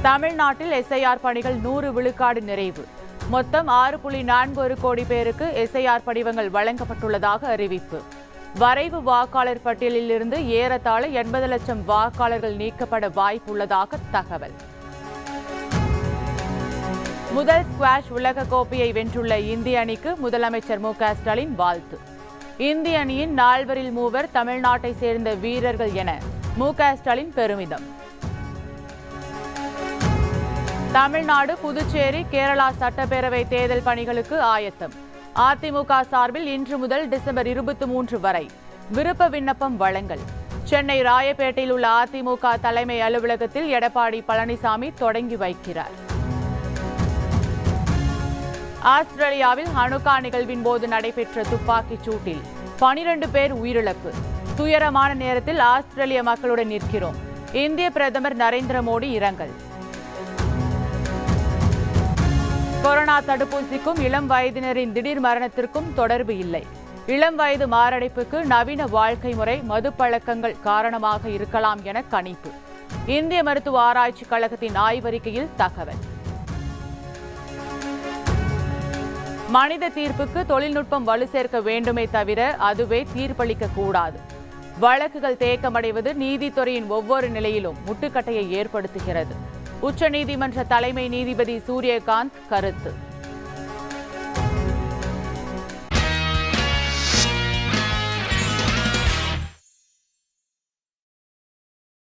தமிழ்நாட்டில் எஸ்ஐஆர் பணிகள் 100 விழுக்காடு நிறைவு. மொத்தம் 6.41 கோடி பேருக்கு எஸ்ஐஆர் படிவங்கள் வழங்கப்பட்டுள்ளதாக அறிவிப்பு. வரைவு வாக்காளர் பட்டியலில் இருந்து ஏறத்தாழ 80 லட்சம் வாக்காளர்கள் நீக்கப்பட வாய்ப்புள்ளதாக தகவல். முதல் ஸ்குவாஷ் உலக கோப்பையை வென்றுள்ள இந்திய அணிக்கு முதலமைச்சர் மு.க. ஸ்டாலின் வாழ்த்து. இந்திய அணியின் 4 மூவர் தமிழ்நாட்டை சேர்ந்த வீரர்கள் என மு.க. ஸ்டாலின் பெருமிதம். தமிழ்நாடு, புதுச்சேரி, கேரளா சட்டப்பேரவை தேர்தல் பணிகளுக்கு ஆயத்தம். அதிமுக சார்பில் இன்று முதல் டிசம்பர் 23 வரை விருப்ப விண்ணப்பம் வழங்கல். சென்னை ராயப்பேட்டையில் உள்ள அதிமுக தலைமை அலுவலகத்தில் எடப்பாடி பழனிசாமி தொடங்கி வைக்கிறார். ஆஸ்திரேலியாவில் ஹனுக்கா நிகழ்வின் போது நடைபெற்ற துப்பாக்கிச் சூட்டில் 12 பேர் உயிரிழப்பு. துயரமான நேரத்தில் ஆஸ்திரேலிய மக்களுடன் நிற்கிறோம். இந்திய பிரதமர் நரேந்திர மோடி இரங்கல். கொரோனா தடுப்பூசிக்கும் இளம் வயதினரின் திடீர் மரணத்திற்கும் தொடர்பு இல்லை. இளம் வயது மாரடைப்புக்கு நவீன வாழ்க்கை முறை, மது பழக்கங்கள் காரணமாக இருக்கலாம் என கணிப்பு. இந்திய மருத்துவ ஆராய்ச்சி கழகத்தின் ஆய்வறிக்கையில் தகவல். மனித தீர்ப்புக்கு தொழில்நுட்பம் வலு சேர்க்க வேண்டுமே தவிர அதுவே தீர்ப்பளிக்க கூடாது. வழக்குகள் தேக்கமடைவது நீதித்துறையின் ஒவ்வொரு நிலையிலும் முட்டுக்கட்டையை ஏற்படுத்துகிறது. உச்சநீதிமன்ற தலைமை நீதிபதி சூரியகாந்த் கருத்து.